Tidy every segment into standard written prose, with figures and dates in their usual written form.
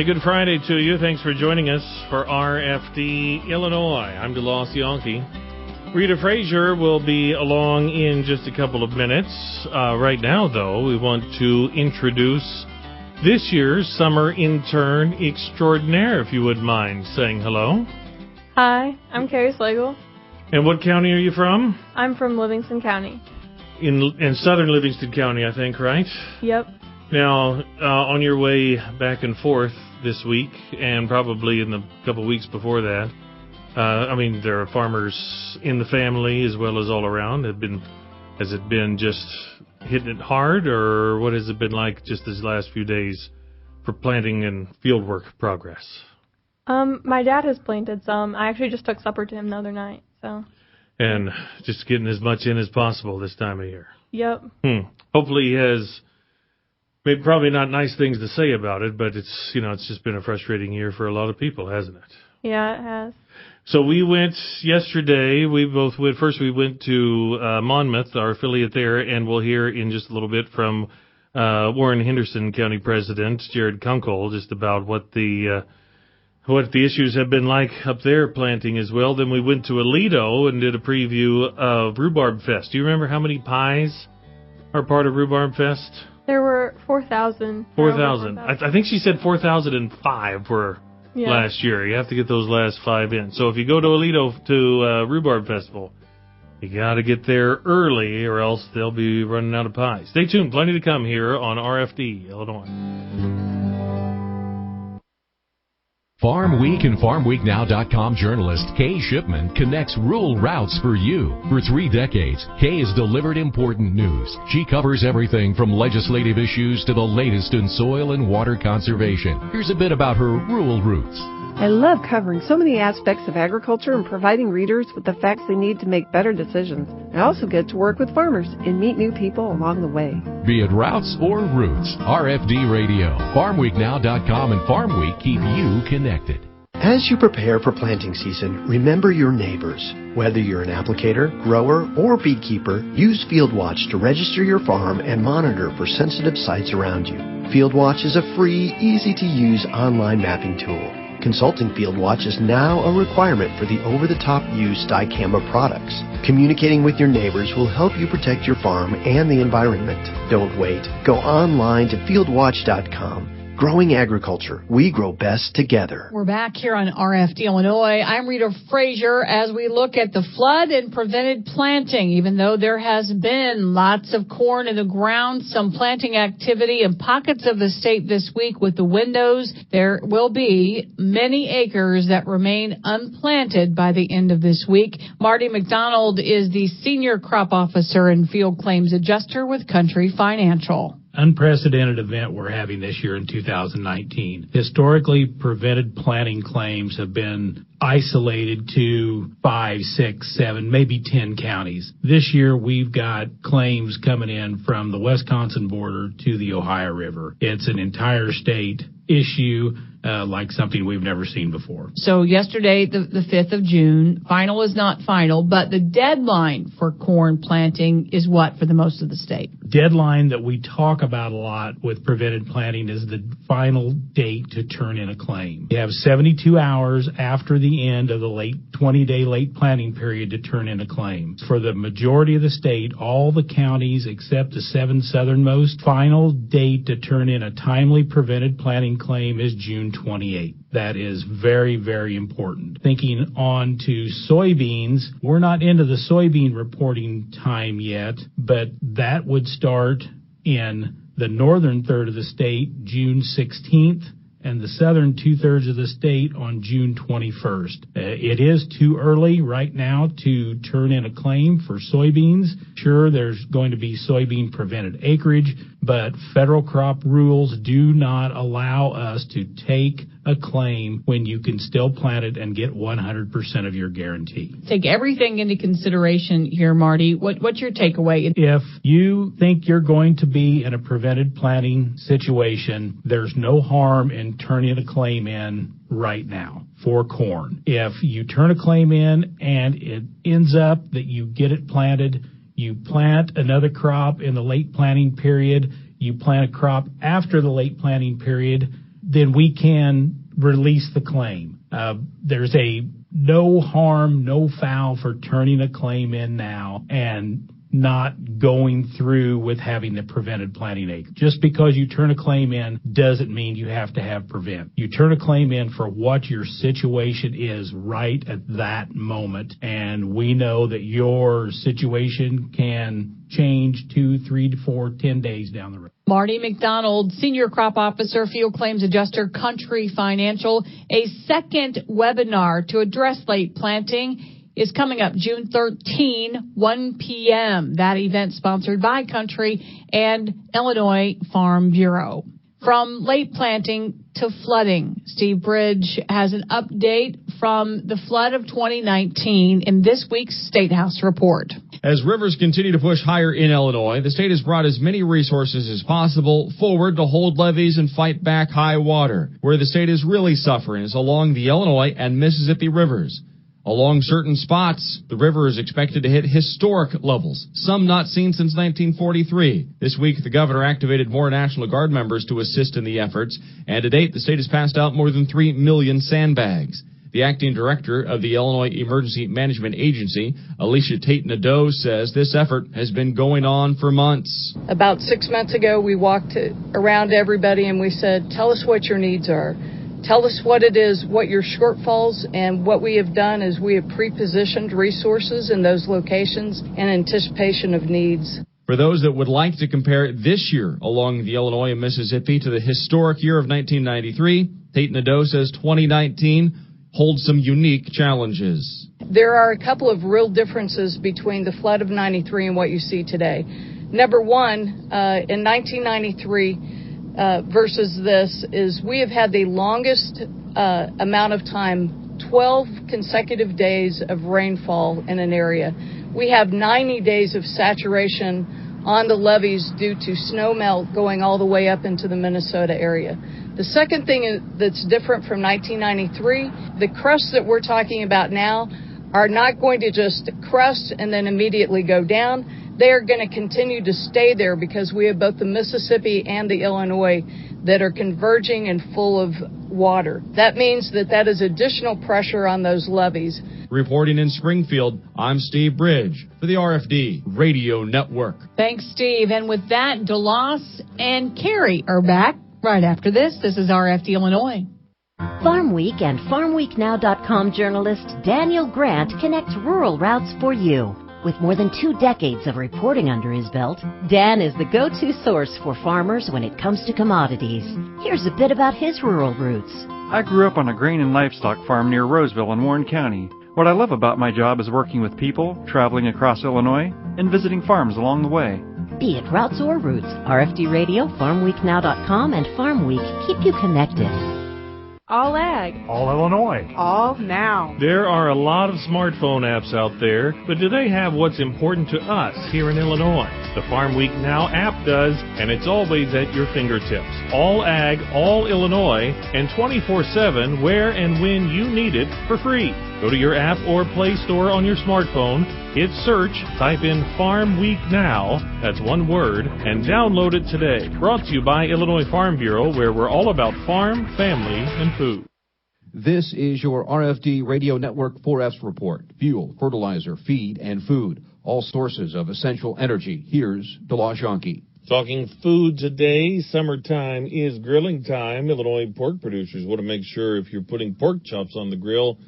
Hey, good Friday to you. Thanks for joining us for RFD Illinois. I'm DeLoss Yankee. Rita Frazier will be along in just a couple of minutes. Right now, though, we want to introduce this year's summer intern extraordinaire, if you wouldn't mind saying hello. Hi, I'm Carrie Slagle. And what county are you from? I'm from Livingston County. In southern Livingston County, I think, right? Yep. Now, on your way back and forth this week, and probably in the couple weeks before that, there are farmers in the family as well as all around. Has it been just hitting it hard, or what has it been like just these last few days for planting and field work progress? My dad has planted some. I actually just took supper to him the other night, so. And just getting as much in as possible this time of year. Yep. Hopefully he has maybe probably not nice things to say about it, but it's just been a frustrating year for a lot of people, hasn't it? Yeah, it has. So we went yesterday. We went to Monmouth, our affiliate there, and we'll hear in just a little bit from Warren Henderson County President Jared Kunkel just about what the issues have been like up there planting as well. Then we went to Aledo and did a preview of Rhubarb Fest. Do you remember how many pies are part of Rhubarb Fest? There were 4,000. 4,000. I think she said 4,005 were last year. You have to get those last 5 in. So if you go to Aledo to Rhubarb Festival, you got to get there early or else they'll be running out of pies. Stay tuned. Plenty to come here on RFD, Illinois. Farm Week and FarmWeekNow.com journalist Kay Shipman connects rural routes for you. For 3 decades, Kay has delivered important news. She covers everything from legislative issues to the latest in soil and water conservation. Here's a bit about her rural roots. I love covering so many aspects of agriculture and providing readers with the facts they need to make better decisions. I also get to work with farmers and meet new people along the way. Be it routes or roots, RFD Radio, FarmWeekNow.com and Farm Week keep you connected. As you prepare for planting season, remember your neighbors. Whether you're an applicator, grower, or beekeeper, use FieldWatch to register your farm and monitor for sensitive sites around you. FieldWatch is a free, easy-to-use online mapping tool. Consulting FieldWatch is now a requirement for the over-the-top use dicamba products. Communicating with your neighbors will help you protect your farm and the environment. Don't wait. Go online to fieldwatch.com. Growing agriculture, we grow best together. We're back here on RFD Illinois. I'm Rita Frazier as we look at the flood and prevented planting. Even though there has been lots of corn in the ground, some planting activity in pockets of the state this week with the windows, there will be many acres that remain unplanted by the end of this week. Marty McDonald is the Senior Crop Officer and Field Claims Adjuster with Country Financial. Unprecedented event we're having this year in 2019. Historically, prevented planting claims have been isolated to 5, 6, 7, maybe 10 counties. This year, we've got claims coming in from the Wisconsin border to the Ohio River. It's an entire state issue, like something we've never seen before. So yesterday, the 5th of June, final is not final, but the deadline for corn planting is what for the most of the state? Deadline that we talk about a lot with prevented planting is the final date to turn in a claim. You have 72 hours after the end of the 20-day late planting period to turn in a claim. For the majority of the state, all the counties except the 7 southernmost, final date to turn in a timely prevented planting claim is June 28th. That is very, very important. Thinking on to soybeans, we're not into the soybean reporting time yet, but that would start in the northern third of the state June 16th and the southern 2/3 of the state on June 21st. It is too early right now to turn in a claim for soybeans. Sure, there's going to be soybean prevented acreage, but federal crop rules do not allow us to take a claim when you can still plant it and get 100% of your guarantee. Take everything into consideration here, Marty. What's your takeaway? If you think you're going to be in a prevented planting situation, there's no harm in turning a claim in right now for corn. If you turn a claim in and it ends up that you get it planted, you plant another crop in the late planting period, you plant a crop after the late planting period, then we can release the claim. There's a no harm, no foul for turning a claim in now and not going through with having the prevented planting acre. Just because you turn a claim in doesn't mean you have to have prevent. You turn a claim in for what your situation is right at that moment, and we know that your situation can change 2, 3 to 4, 10 days down the road. Marty McDonald, Senior Crop Officer, Field Claims Adjuster, Country Financial. A second webinar to address late planting is coming up June 13, 1 p.m. That event sponsored by Country and Illinois Farm Bureau. From late planting to flooding, Steve Bridge has an update from the flood of 2019 in this week's State House report. As rivers continue to push higher in Illinois, the state has brought as many resources as possible forward to hold levees and fight back high water. Where the state is really suffering is along the Illinois and Mississippi rivers. Along certain spots, the river is expected to hit historic levels, some not seen since 1943. This week, the governor activated more National Guard members to assist in the efforts, and to date, the state has passed out more than 3 million sandbags. The acting director of the Illinois Emergency Management Agency, Alicia Tate-Nadeau, says this effort has been going on for months. About 6 months ago, we walked around everybody and we said, tell us what your needs are. Tell us what it is, what your shortfalls, and what we have done is we have pre-positioned resources in those locations in anticipation of needs. For those that would like to compare this year along the Illinois and Mississippi to the historic year of 1993, Tate-Nadeau says 2019 holds some unique challenges. There are a couple of real differences between the flood of 93 and what you see today. Number one, in 1993, versus this is we have had the longest amount of time, 12 consecutive days of rainfall in an area. We have 90 days of saturation on the levees due to snow melt going all the way up into the Minnesota area. The second thing that's different from 1993, the crusts that we're talking about now are not going to just crust and then immediately go down. They are going to continue to stay there because we have both the Mississippi and the Illinois that are converging and full of water. That means that is additional pressure on those levees. Reporting in Springfield, I'm Steve Bridge for the RFD Radio Network. Thanks, Steve. And with that, DeLoss and Carrie are back right after this. This is RFD Illinois. Farm Week and FarmWeekNow.com journalist Daniel Grant connects rural routes for you. With more than 2 decades of reporting under his belt, Dan is the go-to source for farmers when it comes to commodities. Here's a bit about his rural roots. I grew up on a grain and livestock farm near Roseville in Warren County. What I love about my job is working with people, traveling across Illinois, and visiting farms along the way. Be it routes or roots, RFD Radio, FarmWeekNow.com, and Farm Week keep you connected. All Ag. All Illinois. All Now. There are a lot of smartphone apps out there, but do they have what's important to us here in Illinois? The Farm Week Now app does, and it's always at your fingertips. All Ag, all Illinois, and 24/7 where and when you need it for free. Go to your app or Play Store on your smartphone, hit search, type in Farm Week Now, that's one word, and download it today. Brought to you by Illinois Farm Bureau, where we're all about farm, family, and food. This is your RFD Radio Network 4F's report. Fuel, fertilizer, feed, and food. All sources of essential energy. Here's DeLoss Yonke. Talking food today. Summertime is grilling time. Illinois pork producers want to make sure if you're putting pork chops on the grill,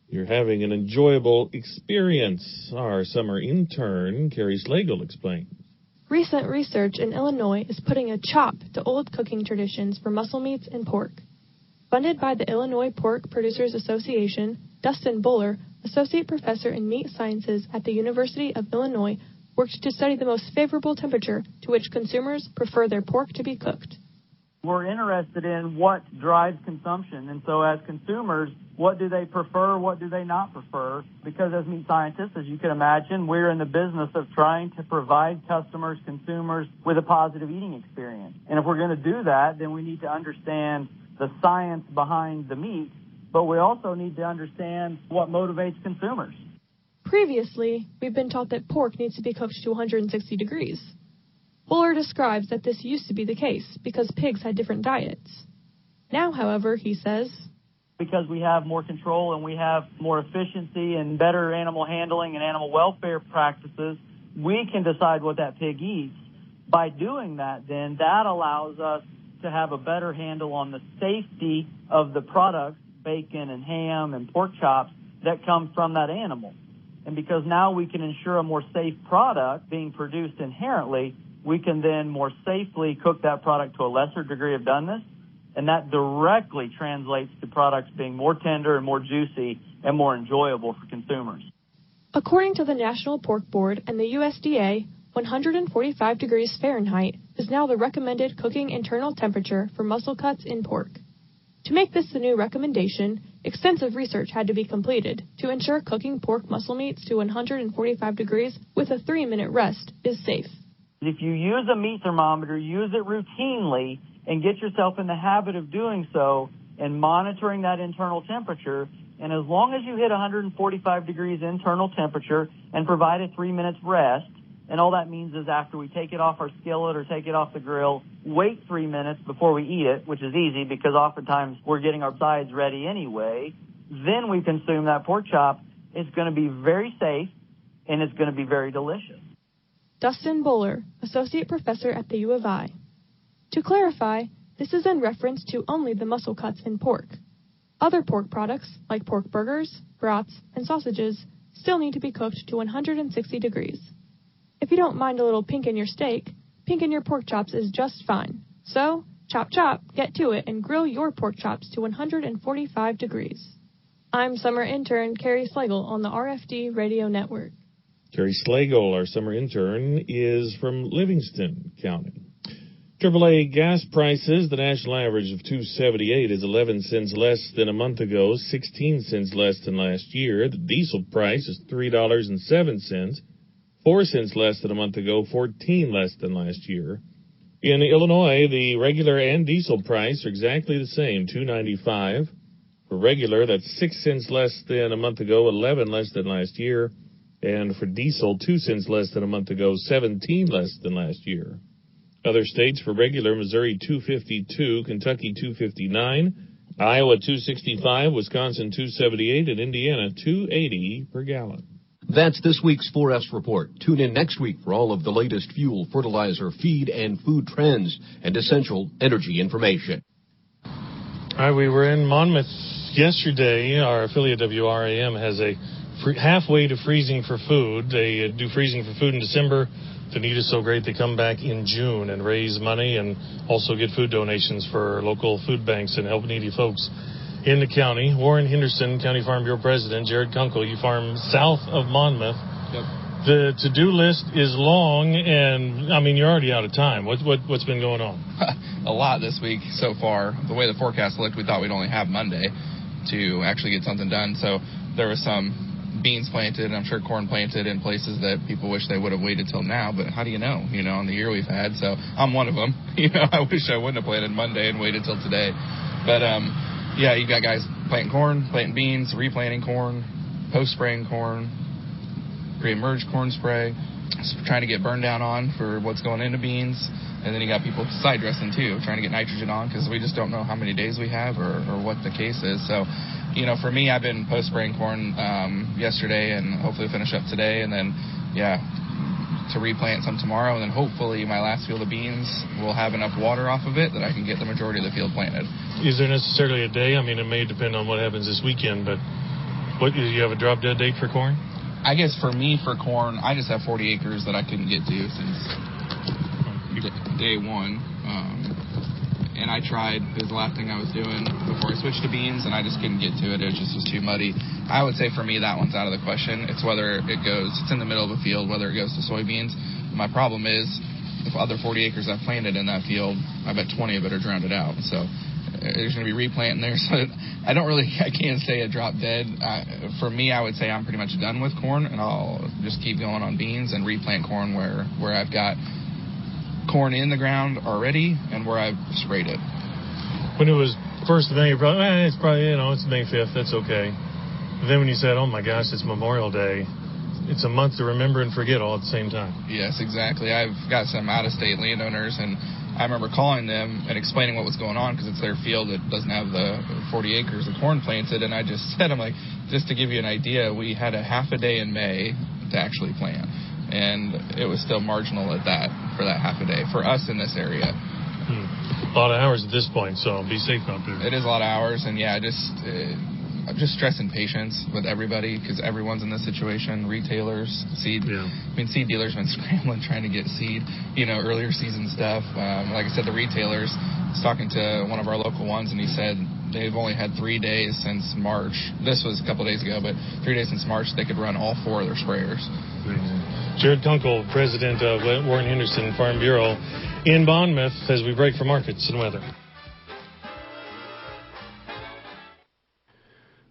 you're having an enjoyable experience. Our summer intern, Carrie Slagle, explains. Recent research in Illinois is putting a chop to old cooking traditions for muscle meats and pork. Funded by the Illinois Pork Producers Association, Dustin Buller, Associate Professor in Meat Sciences at the University of Illinois, worked to study the most favorable temperature to which consumers prefer their pork to be cooked. We're interested in what drives consumption, and so as consumers, what do they prefer, what do they not prefer? Because as meat scientists, as you can imagine, we're in the business of trying to provide customers, consumers, with a positive eating experience. And if we're going to do that, then we need to understand the science behind the meat, but we also need to understand what motivates consumers. Previously, we've been taught that pork needs to be cooked to 160 degrees. Buller describes that this used to be the case because pigs had different diets. Now, however, he says, because we have more control and we have more efficiency and better animal handling and animal welfare practices, we can decide what that pig eats. By doing that, then, that allows us to have a better handle on the safety of the products, bacon and ham and pork chops, that come from that animal. And because now we can ensure a more safe product being produced inherently, we can then more safely cook that product to a lesser degree of doneness, and that directly translates to products being more tender and more juicy and more enjoyable for consumers. According to the National Pork Board and the USDA, 145 degrees Fahrenheit is now the recommended cooking internal temperature for muscle cuts in pork. To make this the new recommendation, extensive research had to be completed to ensure cooking pork muscle meats to 145 degrees with a 3-minute rest is safe. If you use a meat thermometer, use it routinely and get yourself in the habit of doing so and monitoring that internal temperature. And as long as you hit 145 degrees internal temperature and provide a 3 minutes rest, and all that means is after we take it off our skillet or take it off the grill, wait 3 minutes before we eat it, which is easy because oftentimes we're getting our sides ready anyway. Then we consume that pork chop. It's going to be very safe, and it's going to be very delicious. Dustin Bowler, Associate Professor at the U of I. To clarify, this is in reference to only the muscle cuts in pork. Other pork products, like pork burgers, brats, and sausages, still need to be cooked to 160 degrees. If you don't mind a little pink in your steak, pink in your pork chops is just fine. So, chop chop, get to it, and grill your pork chops to 145 degrees. I'm summer intern Carrie Slagle on the RFD Radio Network. Carrie Slagle, our summer intern, is from Livingston County. AAA gas prices, the national average of $2.78 is 11 cents less than a month ago, 16 cents less than last year. The diesel price is $3.07. 4 cents less than a month ago, 14 less than last year. In Illinois, the regular and diesel price are exactly the same, $2.95. For regular, that's 6 cents less than a month ago, 11 less than last year. And for diesel, 2 cents less than a month ago, 17 less than last year. Other states for regular, Missouri $2.52, Kentucky $2.59, Iowa $2.65, Wisconsin $2.78, and Indiana $2.80 per gallon. That's this week's 4S Report. Tune in next week for all of the latest fuel, fertilizer, feed, and food trends and essential energy information. All right, we were in Monmouth yesterday. Our affiliate WRAM has a halfway to freezing for food. They do freezing for food in December. The need is so great they come back in June and raise money and also get food donations for local food banks and help needy folks in the county. Warren Henderson, County Farm Bureau President. Jared Kunkel, you farm south of Monmouth. Yep. The to-do list is long, and, I mean, you're already out of time. What's been going on? A lot this week so far. The way the forecast looked, we thought we'd only have Monday to actually get something done. So there was some beans planted, and I'm sure corn planted in places that people wish they would have waited till now, but how do you know, on the year we've had? So I'm one of them. I wish I wouldn't have planted Monday and waited till today. But, yeah, you got guys planting corn, planting beans, replanting corn, post-spraying corn, pre-emerge corn spray, trying to get burn down on for what's going into beans. And then you got people side dressing too, trying to get nitrogen on because we just don't know how many days we have or what the case is. So, for me, I've been post-spraying corn yesterday and hopefully finish up today. And then, to replant some tomorrow. And then hopefully my last field of beans will have enough water off of it that I can get the majority of the field planted. Is there necessarily a day? I mean, it may depend on what happens this weekend, but do you have a drop-dead date for corn? I guess for me, for corn, I just have 40 acres that I couldn't get to since day one. And I tried. It was the last thing I was doing before I switched to beans, and I just couldn't get to it. It just was too muddy. I would say for me that one's out of the question. It's whether it's in the middle of a field, whether it goes to soybeans. My problem is the other 40 acres I've planted in that field, I bet 20 of it are drowned out. So there's going to be replanting there. So I can't say a drop dead. For me, I would say I'm pretty much done with corn, and I'll just keep going on beans and replant corn where I've got corn in the ground already and where I've sprayed it. When it was 1st of May, it's May 5th, that's okay. But then when you said, oh my gosh, it's Memorial Day, it's a month to remember and forget all at the same time. Yes, exactly. I've got some out-of-state landowners, and I remember calling them and explaining what was going on because it's their field. It doesn't have the 40 acres of corn planted. And I just said, I'm like, just to give you an idea, we had a half a day in May to actually plant. And it was still marginal at that for that half a day for us in this area. A lot of hours at this point, so be safe out there. It is a lot of hours, and yeah, I'm just stressing patience with everybody because everyone's in this situation. Retailers, seed. Yeah. I mean, seed dealers have been scrambling trying to get seed, earlier season stuff. Like I said, the retailers. I was talking to one of our local ones, and he said they've only had 3 days since March. This was a couple days ago, but 3 days since March they could run all 4 of their sprayers. Jared Kunkel, president of Warren Henderson Farm Bureau in Monmouth, as we break for markets and weather.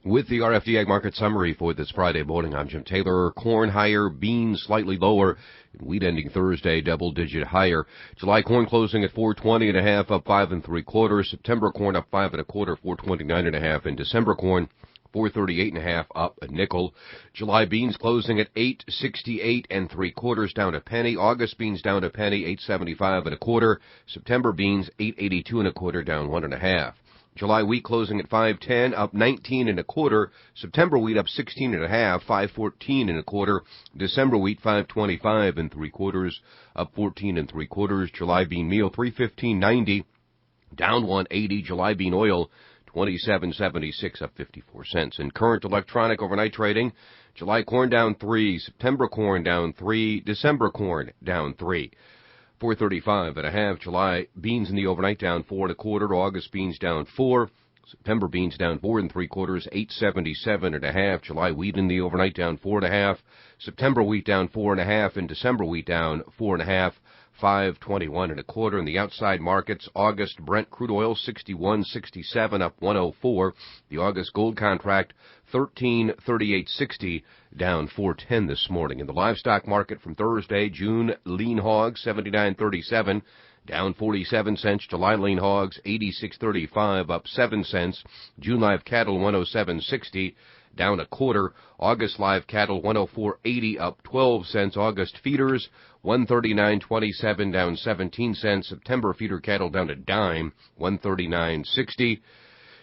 With the RFD Ag Market Summary for this Friday morning, I'm Jim Taylor. Corn higher, beans slightly lower, and wheat ending Thursday double-digit higher. July corn closing at 420.5, up 5 3/4. September corn up 5 1/4, 429.5, and December corn 438.5, up a nickel. July beans closing at 868 3/4, down a penny. August beans down a penny, 875 1/4. September beans 882 1/4, down 1 1/2. July wheat closing at 510, up 19 1/4. September wheat up 16 1/2, 514 1/4. December wheat 525 3/4, up 14 3/4. July bean meal 315.90, down 180. July bean oil 27.76, up 54 cents. In current electronic overnight trading, July corn down 3, September corn down 3, December corn down 3. 435 1/2. July beans in the overnight down 4 1/4. August beans down 4. September beans down 4 3/4, 877 1/2. July wheat in the overnight down 4 1/2. September wheat down 4 1/2, and December wheat down 4 1/2. 521 1/4. In the outside markets, August Brent crude oil 61.67, up 104. The August gold contract 13.3860, down 410 this morning. In the livestock market from Thursday, June lean hogs 79.37, down 47 cents. July lean hogs 86.35, up 7 cents. June live cattle 107.60, down 1/4. August live cattle 104.80, up 12 cents. August feeders 139.27, down 17 cents. September feeder cattle down a dime, 139.60.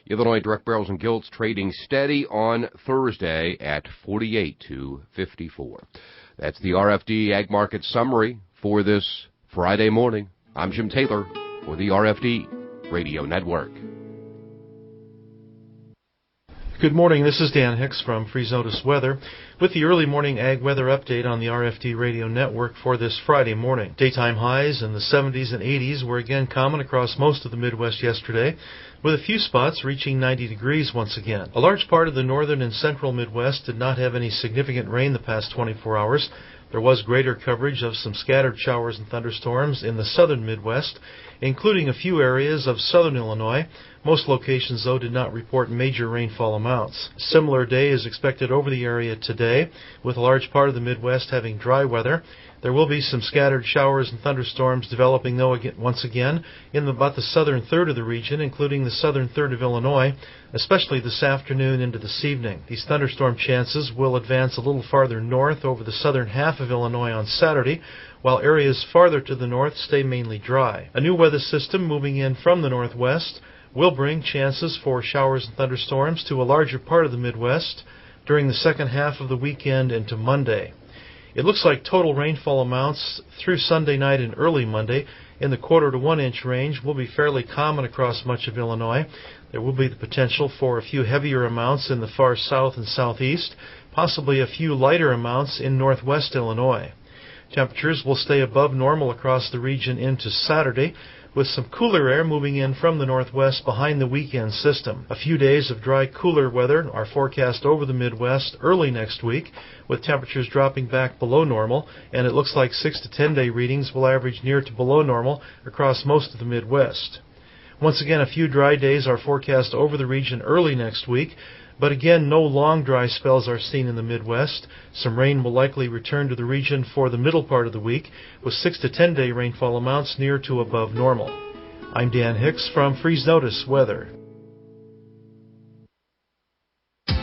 Illinois direct barrels and gilts trading steady on Thursday at 48 to 54. That's the RFD Ag Market Summary for this Friday morning. I'm Jim Taylor for the RFD Radio Network. Good morning, this is Dan Hicks from Freeze Notice Weather with the early morning ag weather update on the RFD Radio Network for this Friday morning. Daytime highs in the 70s and 80s were again common across most of the Midwest yesterday, with a few spots reaching 90 degrees once again. A large part of the northern and central Midwest did not have any significant rain the past 24 hours. There was greater coverage of some scattered showers and thunderstorms in the southern Midwest, including a few areas of southern Illinois. Most locations, though, did not report major rainfall amounts. A similar day is expected over the area today, with a large part of the Midwest having dry weather. There will be some scattered showers and thunderstorms developing, though, once again in about the southern third of the region, including the southern third of Illinois, especially this afternoon into this evening. These thunderstorm chances will advance a little farther north over the southern half of Illinois on Saturday, while areas farther to the north stay mainly dry. A new weather system moving in from the northwest will bring chances for showers and thunderstorms to a larger part of the Midwest during the second half of the weekend into Monday. It looks like total rainfall amounts through Sunday night and early Monday in the 1/4 to 1 inch range will be fairly common across much of Illinois. There will be the potential for a few heavier amounts in the far south and southeast, possibly a few lighter amounts in northwest Illinois. Temperatures will stay above normal across the region into Saturday, with some cooler air moving in from the northwest behind the weekend system. A few days of dry, cooler weather are forecast over the Midwest early next week, with temperatures dropping back below normal, and it looks like 6 to 10 day readings will average near to below normal across most of the Midwest. Once again, a few dry days are forecast over the region early next week, but again, no long dry spells are seen in the Midwest. Some rain will likely return to the region for the middle part of the week, with 6 to 10 day rainfall amounts near to above normal. I'm Dan Hicks from Freeze Notice Weather.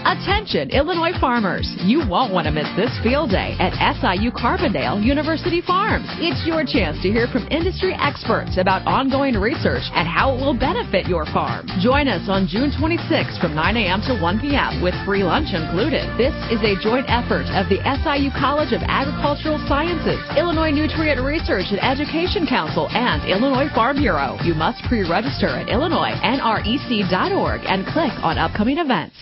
Attention, Illinois farmers. You won't want to miss this field day at SIU Carbondale University Farms. It's your chance to hear from industry experts about ongoing research and how it will benefit your farm. Join us on June 26th from 9 a.m. to 1 p.m. with free lunch included. This is a joint effort of the SIU College of Agricultural Sciences, Illinois Nutrient Research and Education Council, and Illinois Farm Bureau. You must pre-register at IllinoisNREC.org and click on upcoming events.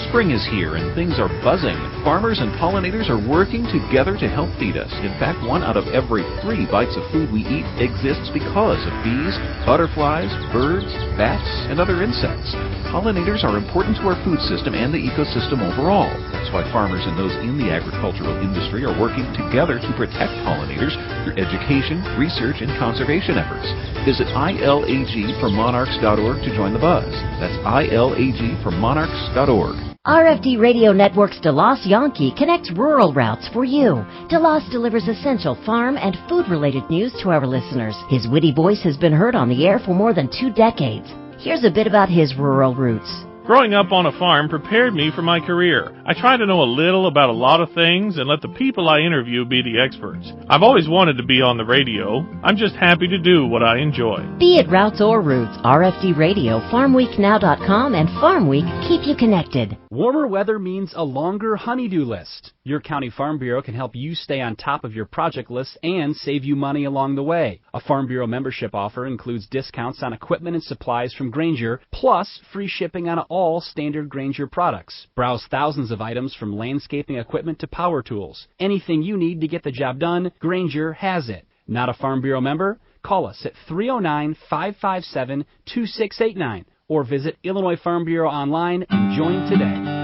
Spring is here and things are buzzing. Farmers and pollinators are working together to help feed us. In fact, 1 out of every 3 bites of food we eat exists because of bees, butterflies, birds, bats, and other insects. Pollinators are important to our food system and the ecosystem overall. That's why farmers and those in the agricultural industry are working together to protect pollinators through education, research, and conservation efforts. Visit ILAGformonarchs.org to join the buzz. That's ILAGformonarchs.org. RFD Radio Network's DeLoss Yankee connects rural routes for you. DeLoss delivers essential farm and food-related news to our listeners. His witty voice has been heard on the air for more than 2 decades. Here's a bit about his rural roots. Growing up on a farm prepared me for my career. I try to know a little about a lot of things and let the people I interview be the experts. I've always wanted to be on the radio. I'm just happy to do what I enjoy. Be it routes or roots, RFD Radio, FarmWeekNow.com, and Farm Week keep you connected. Warmer weather means a longer honeydew list. Your county farm bureau can help you stay on top of your project list and save you money along the way. A Farm Bureau membership offer includes discounts on equipment and supplies from Grainger, plus free shipping on all standard Grainger products. Browse thousands of items from landscaping equipment to power tools. Anything you need to get the job done, Grainger has it. Not a Farm Bureau member? Call us at 309-557-2689 or visit Illinois Farm Bureau online and join today.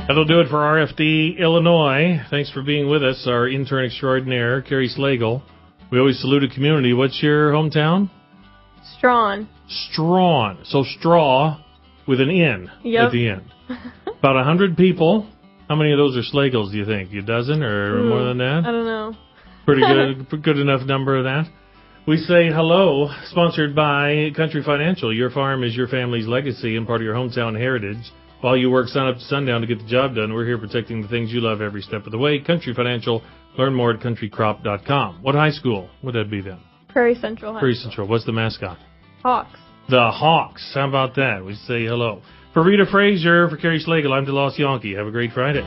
That'll do it for RFD Illinois. Thanks for being with us, our intern extraordinaire, Carrie Slagle. We always salute a community. What's your hometown? Strawn. Strawn. So straw with an N at the end. About 100 people. How many of those are Slagles, do you think? A dozen or more than that? I don't know. Pretty good enough number of that. We say hello, sponsored by Country Financial. Your farm is your family's legacy and part of your hometown heritage. While you work sun up to sundown to get the job done, we're here protecting the things you love every step of the way. Country Financial. Learn more at countrycrop.com. What high school would that be then? Prairie Central High Prairie School. Central. What's the mascot? Hawks. The Hawks. How about that? We say hello. For Rita Frazier, for Carrie Slagle, I'm DeLoss Yankee. Have a great Friday.